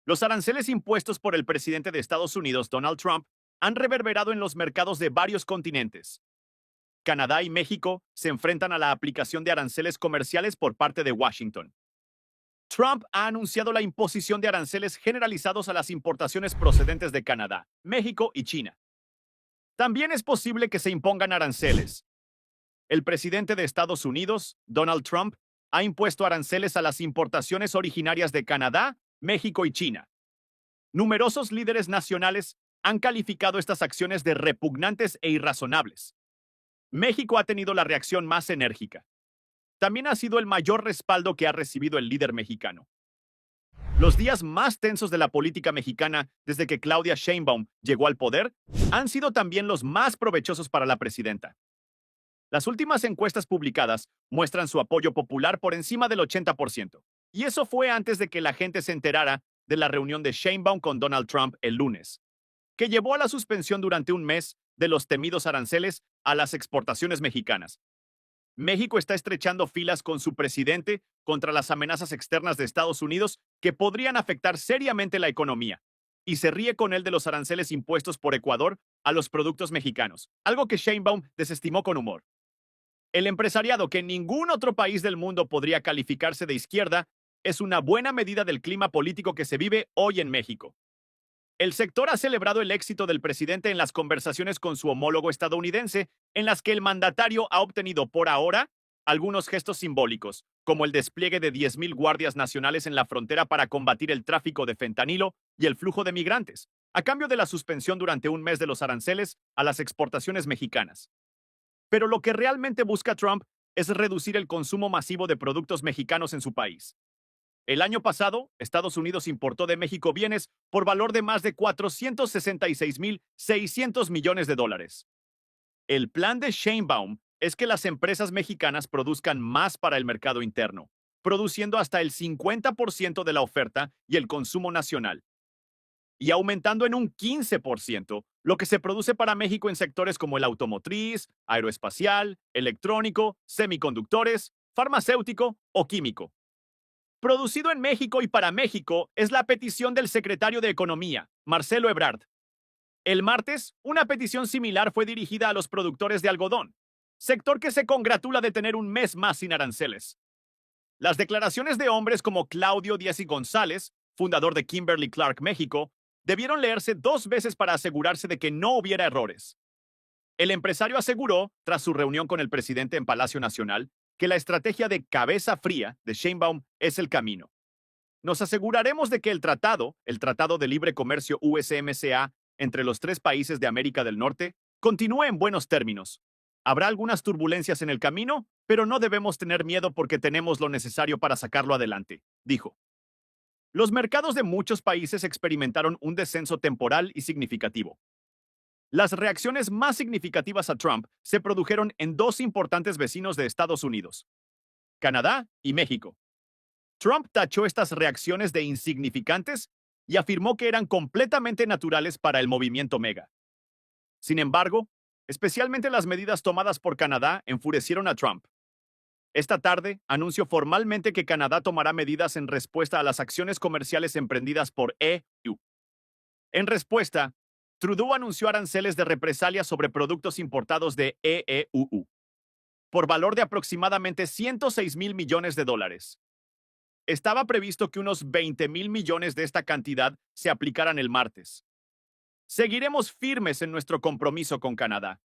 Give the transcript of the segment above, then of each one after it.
Los aranceles impuestos por el presidente de Estados Unidos, Donald Trump, han reverberado en los mercados de varios continentes. Canadá y México se enfrentan a la aplicación de aranceles comerciales por parte de Washington. Trump ha anunciado la imposición de aranceles generalizados a las importaciones procedentes de Canadá, México y China. También es posible que se impongan aranceles. El presidente de Estados Unidos, Donald Trump, ha impuesto aranceles a las importaciones originarias de Canadá, México y China. Numerosos líderes nacionales han calificado estas acciones de repugnantes e irrazonables. México ha tenido la reacción más enérgica. También ha sido el mayor respaldo que ha recibido el líder mexicano. Los días más tensos de la política mexicana desde que Claudia Sheinbaum llegó al poder han sido también los más provechosos para la presidenta. Las últimas encuestas publicadas muestran su apoyo popular por encima del 80%, y eso fue antes de que la gente se enterara de la reunión de Sheinbaum con Donald Trump el lunes, que llevó a la suspensión durante un mes de los temidos aranceles a las exportaciones mexicanas. México está estrechando filas con su presidente contra las amenazas externas de Estados Unidos que podrían afectar seriamente la economía, y se ríe con él de los aranceles impuestos por Ecuador a los productos mexicanos, algo que Sheinbaum desestimó con humor. El empresariado, que en ningún otro país del mundo podría calificarse de izquierda, es una buena medida del clima político que se vive hoy en México. El sector ha celebrado el éxito del presidente en las conversaciones con su homólogo estadounidense, en las que el mandatario ha obtenido por ahora algunos gestos simbólicos, como el despliegue de 10,000 guardias nacionales en la frontera para combatir el tráfico de fentanilo y el flujo de migrantes, a cambio de la suspensión durante un mes de los aranceles a las exportaciones mexicanas. Pero lo que realmente busca Trump es reducir el consumo masivo de productos mexicanos en su país. El año pasado, Estados Unidos importó de México bienes por valor de más de 466,600 millones de dólares. El plan de Sheinbaum es que las empresas mexicanas produzcan más para el mercado interno, produciendo hasta el 50% de la oferta y el consumo nacional, y aumentando en un 15% lo que se produce para México en sectores como el automotriz, aeroespacial, electrónico, semiconductores, farmacéutico o químico. Producido en México y para México es la petición del secretario de Economía, Marcelo Ebrard. El martes, una petición similar fue dirigida a los productores de algodón, sector que se congratula de tener un mes más sin aranceles. Las declaraciones de hombres como Claudio Díaz y González, fundador de Kimberly Clark México, debieron leerse 2 veces para asegurarse de que no hubiera errores. El empresario aseguró, tras su reunión con el presidente en Palacio Nacional, que la estrategia de cabeza fría de Sheinbaum es el camino. Nos aseguraremos de que el Tratado de Libre Comercio USMCA entre los 3 países de América del Norte, continúe en buenos términos. Habrá algunas turbulencias en el camino, pero no debemos tener miedo porque tenemos lo necesario para sacarlo adelante, dijo. Los mercados de muchos países experimentaron un descenso temporal y significativo. Las reacciones más significativas a Trump se produjeron en 2 importantes vecinos de Estados Unidos, Canadá y México. Trump tachó estas reacciones de insignificantes y afirmó que eran completamente naturales para el movimiento MAGA. Sin embargo, especialmente las medidas tomadas por Canadá enfurecieron a Trump. Esta tarde anunció formalmente que Canadá tomará medidas en respuesta a las acciones comerciales emprendidas por EU. En respuesta, Trudeau anunció aranceles de represalia sobre productos importados de EEUU, por valor de aproximadamente 106,000 millones de dólares. Estaba previsto que unos 20,000 millones de esta cantidad se aplicaran el martes. Seguiremos firmes en nuestro compromiso con Canadá.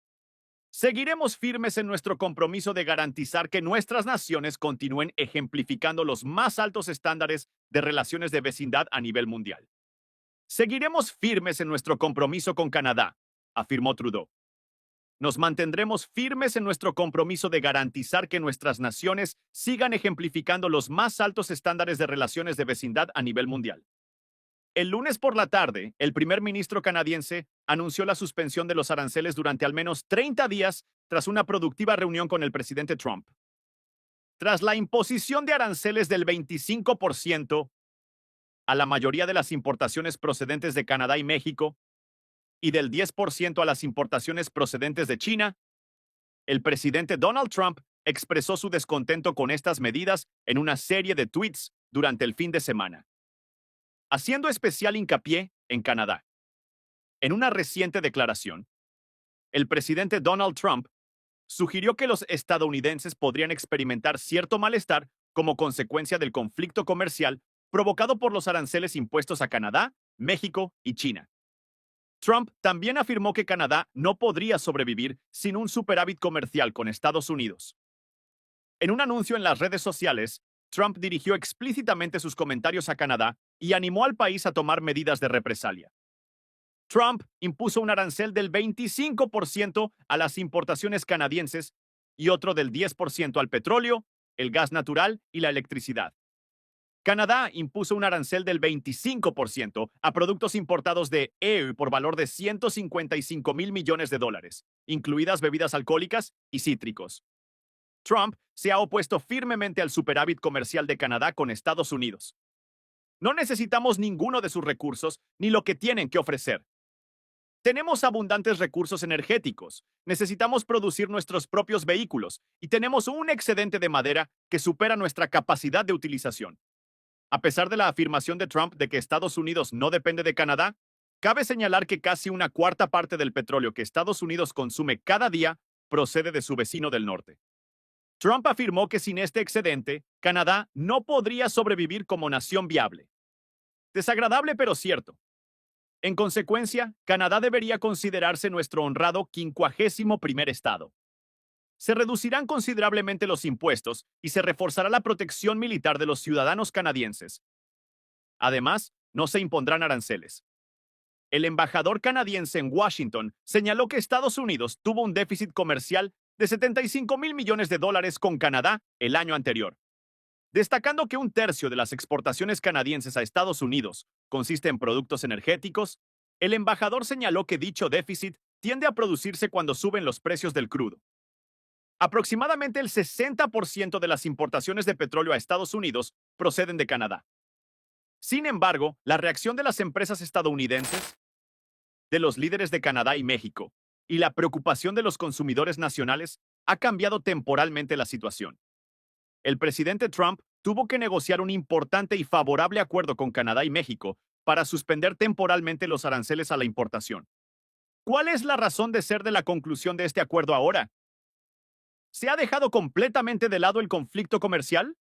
Seguiremos firmes en nuestro compromiso de garantizar que nuestras naciones continúen ejemplificando los más altos estándares de relaciones de vecindad a nivel mundial. Seguiremos firmes en nuestro compromiso con Canadá, afirmó Trudeau. Nos mantendremos firmes en nuestro compromiso de garantizar que nuestras naciones sigan ejemplificando los más altos estándares de relaciones de vecindad a nivel mundial. El lunes por la tarde, el primer ministro canadiense anunció la suspensión de los aranceles durante al menos 30 días tras una productiva reunión con el presidente Trump. Tras la imposición de aranceles del 25% a la mayoría de las importaciones procedentes de Canadá y México y del 10% a las importaciones procedentes de China, el presidente Donald Trump expresó su descontento con estas medidas en una serie de tweets durante el fin de semana. haciendo especial hincapié en Canadá. En una reciente declaración, el presidente Donald Trump sugirió que los estadounidenses podrían experimentar cierto malestar como consecuencia del conflicto comercial provocado por los aranceles impuestos a Canadá, México y China. Trump también afirmó que Canadá no podría sobrevivir sin un superávit comercial con Estados Unidos. En un anuncio en las redes sociales, Trump dirigió explícitamente sus comentarios a Canadá y animó al país a tomar medidas de represalia. Trump impuso un arancel del 25% a las importaciones canadienses y otro del 10% al petróleo, el gas natural y la electricidad. Canadá impuso un arancel del 25% a productos importados de EU por valor de $155 mil millones, incluidas bebidas alcohólicas y cítricos. Trump se ha opuesto firmemente al superávit comercial de Canadá con Estados Unidos. No necesitamos ninguno de sus recursos ni lo que tienen que ofrecer. Tenemos abundantes recursos energéticos, necesitamos producir nuestros propios vehículos y tenemos un excedente de madera que supera nuestra capacidad de utilización. A pesar de la afirmación de Trump de que Estados Unidos no depende de Canadá, cabe señalar que casi una cuarta parte del petróleo que Estados Unidos consume cada día procede de su vecino del norte. Trump afirmó que sin este excedente, Canadá no podría sobrevivir como nación viable. Desagradable pero cierto. En consecuencia, Canadá debería considerarse nuestro honrado 51º estado. Se reducirán considerablemente los impuestos y se reforzará la protección militar de los ciudadanos canadienses. Además, no se impondrán aranceles. El embajador canadiense en Washington señaló que Estados Unidos tuvo un déficit comercial de $75 mil millones con Canadá el año anterior, destacando que un tercio de las exportaciones canadienses a Estados Unidos consiste en productos energéticos. El embajador señaló que dicho déficit tiende a producirse cuando suben los precios del crudo. Aproximadamente el 60% de las importaciones de petróleo a Estados Unidos proceden de Canadá. Sin embargo, la reacción de las empresas estadounidenses, de los líderes de Canadá y México, y la preocupación de los consumidores nacionales ha cambiado temporalmente la situación. El presidente Trump tuvo que negociar un importante y favorable acuerdo con Canadá y México para suspender temporalmente los aranceles a la importación. ¿Cuál es la razón de ser de la conclusión de este acuerdo ahora? ¿Se ha dejado completamente de lado el conflicto comercial?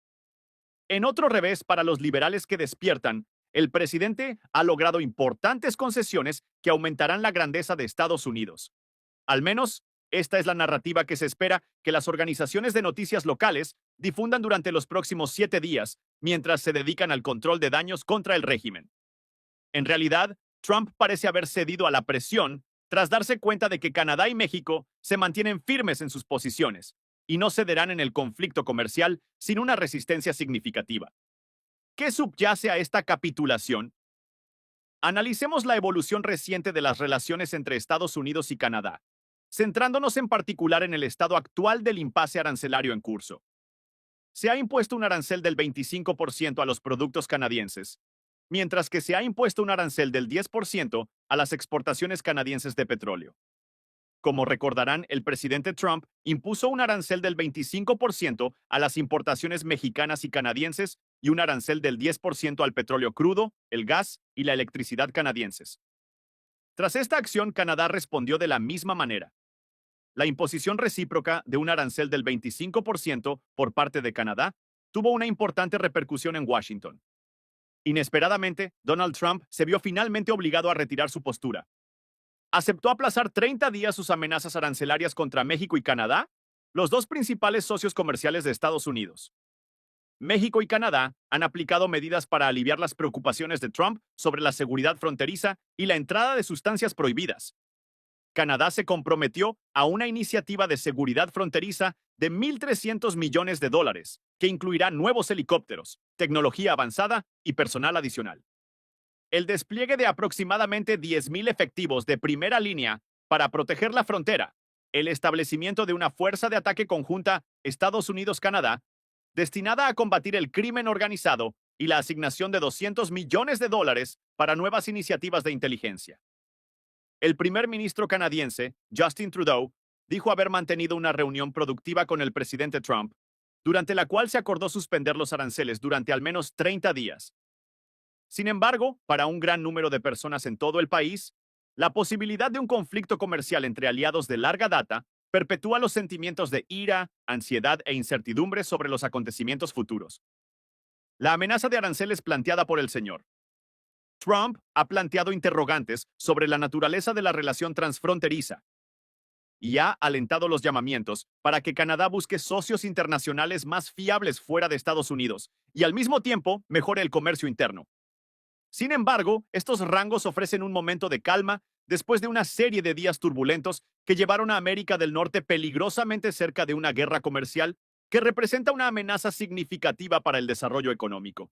En otro revés para los liberales que despiertan, el presidente ha logrado importantes concesiones que aumentarán la grandeza de Estados Unidos. Al menos, esta es la narrativa que se espera que las organizaciones de noticias locales difundan durante los próximos 7 días, mientras se dedican al control de daños contra el régimen. En realidad, Trump parece haber cedido a la presión tras darse cuenta de que Canadá y México se mantienen firmes en sus posiciones y no cederán en el conflicto comercial sin una resistencia significativa. ¿Qué subyace a esta capitulación? Analicemos la evolución reciente de las relaciones entre Estados Unidos y Canadá, centrándonos en particular en el estado actual del impasse arancelario en curso. Se ha impuesto un arancel del 25% a los productos canadienses, mientras que se ha impuesto un arancel del 10% a las exportaciones canadienses de petróleo. Como recordarán, el presidente Trump impuso un arancel del 25% a las importaciones mexicanas y canadienses y un arancel del 10% al petróleo crudo, el gas y la electricidad canadienses. Tras esta acción, Canadá respondió de la misma manera. La imposición recíproca de un arancel del 25% por parte de Canadá tuvo una importante repercusión en Washington. Inesperadamente, Donald Trump se vio finalmente obligado a retirar su postura. Aceptó aplazar 30 días sus amenazas arancelarias contra México y Canadá, los dos principales socios comerciales de Estados Unidos. México y Canadá han aplicado medidas para aliviar las preocupaciones de Trump sobre la seguridad fronteriza y la entrada de sustancias prohibidas. Canadá se comprometió a una iniciativa de seguridad fronteriza de $1.300 millones, que incluirá nuevos helicópteros, tecnología avanzada y personal adicional. El despliegue de aproximadamente 10,000 efectivos de primera línea para proteger la frontera, el establecimiento de una fuerza de ataque conjunta Estados Unidos-Canadá, destinada a combatir el crimen organizado y la asignación de $200 millones para nuevas iniciativas de inteligencia. El primer ministro canadiense, Justin Trudeau, dijo haber mantenido una reunión productiva con el presidente Trump, durante la cual se acordó suspender los aranceles durante al menos 30 días. Sin embargo, para un gran número de personas en todo el país, la posibilidad de un conflicto comercial entre aliados de larga data perpetúa los sentimientos de ira, ansiedad e incertidumbre sobre los acontecimientos futuros. La amenaza de aranceles planteada por el señor Trump ha planteado interrogantes sobre la naturaleza de la relación transfronteriza y ha alentado los llamamientos para que Canadá busque socios internacionales más fiables fuera de Estados Unidos y al mismo tiempo mejore el comercio interno. Sin embargo, estos rangos ofrecen un momento de calma después de una serie de días turbulentos que llevaron a América del Norte peligrosamente cerca de una guerra comercial que representa una amenaza significativa para el desarrollo económico.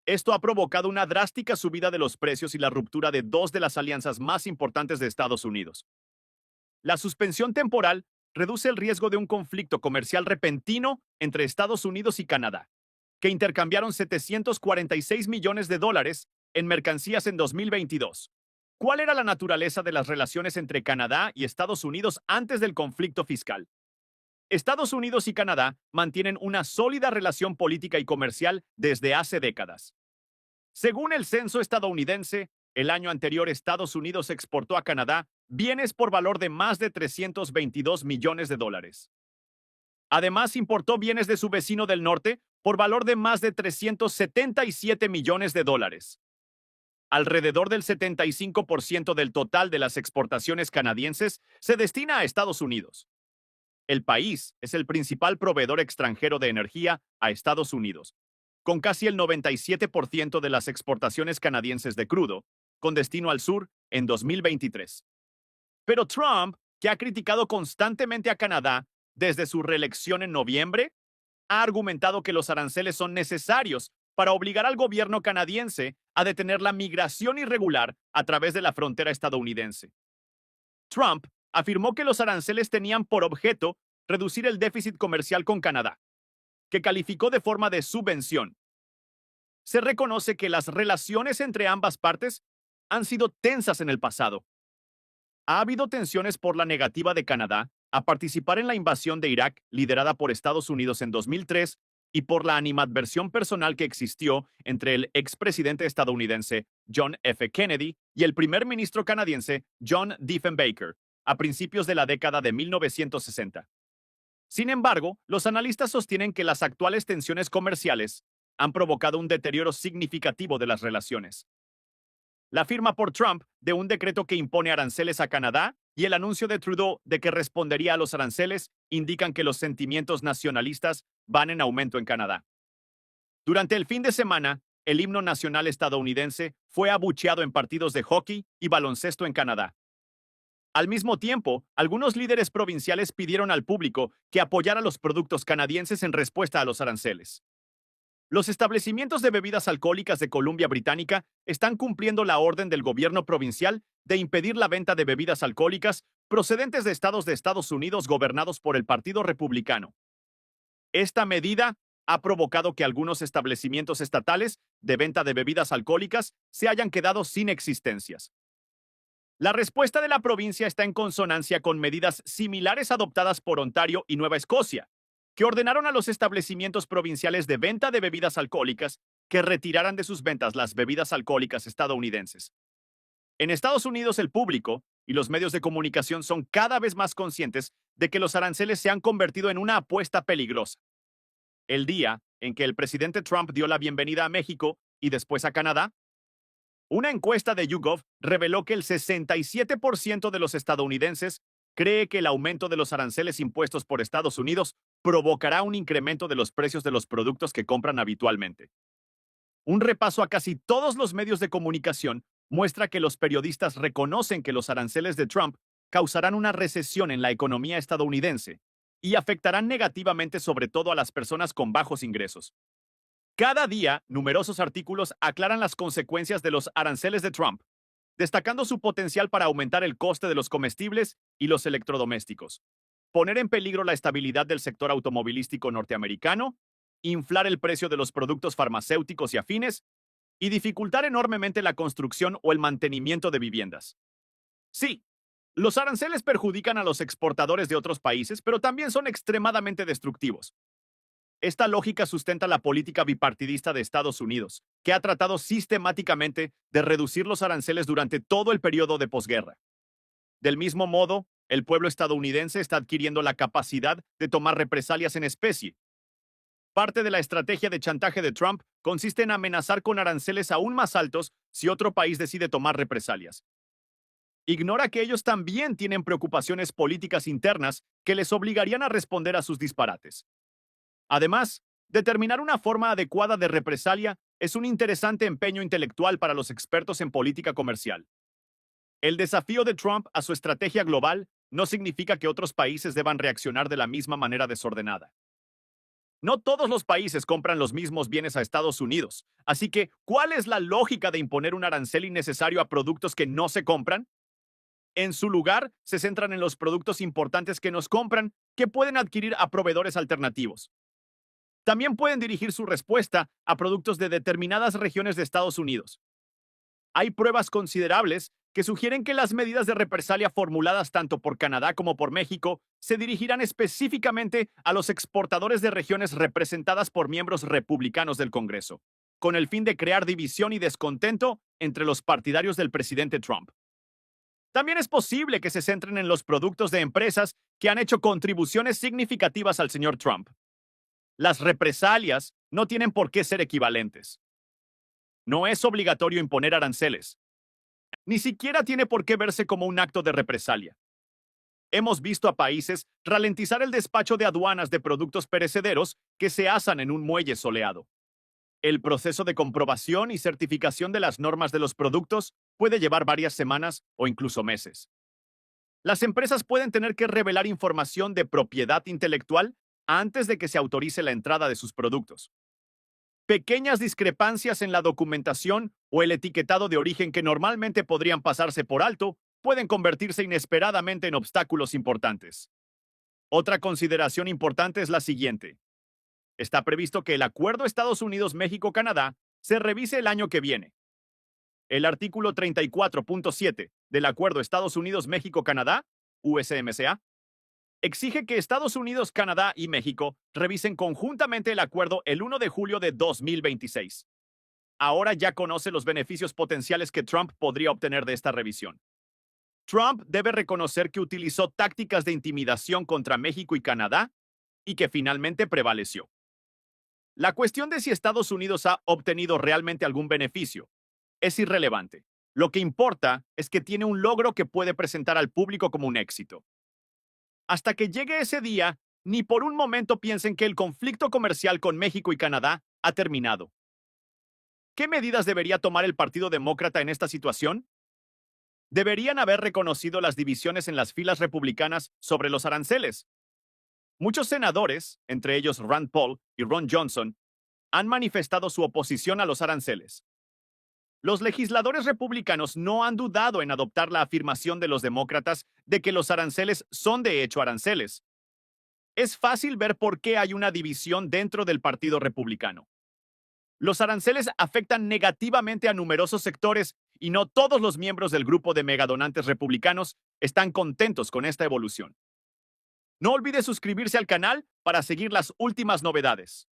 Esto ha provocado una drástica subida de los precios y la ruptura de dos de las alianzas más importantes de Estados Unidos. La suspensión temporal reduce el riesgo de un conflicto comercial repentino entre Estados Unidos y Canadá, que intercambiaron 746 millones de dólares en mercancías en 2022. ¿Cuál era la naturaleza de las relaciones entre Canadá y Estados Unidos antes del conflicto fiscal? Estados Unidos y Canadá mantienen una sólida relación política y comercial desde hace décadas. Según el censo estadounidense, el año anterior Estados Unidos exportó a Canadá bienes por valor de más de 322 millones de dólares. Además, importó bienes de su vecino del norte por valor de más de 377 millones de dólares. Alrededor del 75% del total de las exportaciones canadienses se destina a Estados Unidos. El país es el principal proveedor extranjero de energía a Estados Unidos, con casi el 97% de las exportaciones canadienses de crudo, con destino al sur en 2023. Pero Trump, que ha criticado constantemente a Canadá desde su reelección en noviembre, ha argumentado que los aranceles son necesarios para obligar al gobierno canadiense a detener la migración irregular a través de la frontera estadounidense. Trump afirmó que los aranceles tenían por objeto reducir el déficit comercial con Canadá, que calificó de forma de subvención. Se reconoce que las relaciones entre ambas partes han sido tensas en el pasado. Ha habido tensiones por la negativa de Canadá a participar en la invasión de Irak liderada por Estados Unidos en 2003 y por la animadversión personal que existió entre el expresidente estadounidense John F. Kennedy y el primer ministro canadiense John Diefenbaker a principios de la década de 1960. Sin embargo, los analistas sostienen que las actuales tensiones comerciales han provocado un deterioro significativo de las relaciones. La firma por Trump de un decreto que impone aranceles a Canadá y el anuncio de Trudeau de que respondería a los aranceles indican que los sentimientos nacionalistas van en aumento en Canadá. Durante el fin de semana, el himno nacional estadounidense fue abucheado en partidos de hockey y baloncesto en Canadá. Al mismo tiempo, algunos líderes provinciales pidieron al público que apoyara los productos canadienses en respuesta a los aranceles. Los establecimientos de bebidas alcohólicas de Columbia Británica están cumpliendo la orden del gobierno provincial de impedir la venta de bebidas alcohólicas procedentes de estados de Estados Unidos gobernados por el Partido Republicano. Esta medida ha provocado que algunos establecimientos estatales de venta de bebidas alcohólicas se hayan quedado sin existencias. La respuesta de la provincia está en consonancia con medidas similares adoptadas por Ontario y Nueva Escocia, que ordenaron a los establecimientos provinciales de venta de bebidas alcohólicas que retiraran de sus ventas las bebidas alcohólicas estadounidenses. En Estados Unidos, el público y los medios de comunicación son cada vez más conscientes de que los aranceles se han convertido en una apuesta peligrosa. El día en que el presidente Trump dio la bienvenida a México y después a Canadá, una encuesta de YouGov reveló que el 67% de los estadounidenses cree que el aumento de los aranceles impuestos por Estados Unidos provocará un incremento de los precios de los productos que compran habitualmente. Un repaso a casi todos los medios de comunicación muestra que los periodistas reconocen que los aranceles de Trump causarán una recesión en la economía estadounidense y afectarán negativamente sobre todo a las personas con bajos ingresos. Cada día, numerosos artículos aclaran las consecuencias de los aranceles de Trump, destacando su potencial para aumentar el coste de los comestibles y los electrodomésticos, poner en peligro la estabilidad del sector automovilístico norteamericano, inflar el precio de los productos farmacéuticos y afines, y dificultar enormemente la construcción o el mantenimiento de viviendas. Sí, los aranceles perjudican a los exportadores de otros países, pero también son extremadamente destructivos. Esta lógica sustenta la política bipartidista de Estados Unidos, que ha tratado sistemáticamente de reducir los aranceles durante todo el periodo de posguerra. Del mismo modo, el pueblo estadounidense está adquiriendo la capacidad de tomar represalias en especie. Parte de la estrategia de chantaje de Trump consiste en amenazar con aranceles aún más altos si otro país decide tomar represalias. Ignora que ellos también tienen preocupaciones políticas internas que les obligarían a responder a sus disparates. Además, determinar una forma adecuada de represalia es un interesante empeño intelectual para los expertos en política comercial. El desafío de Trump a su estrategia global no significa que otros países deban reaccionar de la misma manera desordenada. No todos los países compran los mismos bienes a Estados Unidos, así que, ¿cuál es la lógica de imponer un arancel innecesario a productos que no se compran? En su lugar, se centran en los productos importantes que nos compran, que pueden adquirir a proveedores alternativos. También pueden dirigir su respuesta a productos de determinadas regiones de Estados Unidos. Hay pruebas considerables que sugieren que las medidas de represalia formuladas tanto por Canadá como por México se dirigirán específicamente a los exportadores de regiones representadas por miembros republicanos del Congreso, con el fin de crear división y descontento entre los partidarios del presidente Trump. También es posible que se centren en los productos de empresas que han hecho contribuciones significativas al señor Trump. Las represalias no tienen por qué ser equivalentes. No es obligatorio imponer aranceles. Ni siquiera tiene por qué verse como un acto de represalia. Hemos visto a países ralentizar el despacho de aduanas de productos perecederos que se asan en un muelle soleado. El proceso de comprobación y certificación de las normas de los productos puede llevar varias semanas o incluso meses. Las empresas pueden tener que revelar información de propiedad intelectual antes de que se autorice la entrada de sus productos. Pequeñas discrepancias en la documentación o el etiquetado de origen que normalmente podrían pasarse por alto pueden convertirse inesperadamente en obstáculos importantes. Otra consideración importante es la siguiente. Está previsto que el acuerdo Estados Unidos-México-Canadá se revise el año que viene. El artículo 34.7 del acuerdo Estados Unidos-México-Canadá, USMCA, exige que Estados Unidos, Canadá y México revisen conjuntamente el acuerdo el 1 de julio de 2026. Ahora ya conoce los beneficios potenciales que Trump podría obtener de esta revisión. Trump debe reconocer que utilizó tácticas de intimidación contra México y Canadá y que finalmente prevaleció. La cuestión de si Estados Unidos ha obtenido realmente algún beneficio es irrelevante. Lo que importa es que tiene un logro que puede presentar al público como un éxito. Hasta que llegue ese día, ni por un momento piensen que el conflicto comercial con México y Canadá ha terminado. ¿Qué medidas debería tomar el Partido Demócrata en esta situación? Deberían haber reconocido las divisiones en las filas republicanas sobre los aranceles. Muchos senadores, entre ellos Rand Paul y Ron Johnson, han manifestado su oposición a los aranceles. Los legisladores republicanos no han dudado en adoptar la afirmación de los demócratas de que los aranceles son de hecho aranceles. Es fácil ver por qué hay una división dentro del Partido Republicano. Los aranceles afectan negativamente a numerosos sectores y no todos los miembros del grupo de megadonantes republicanos están contentos con esta evolución. No olvide suscribirse al canal para seguir las últimas novedades.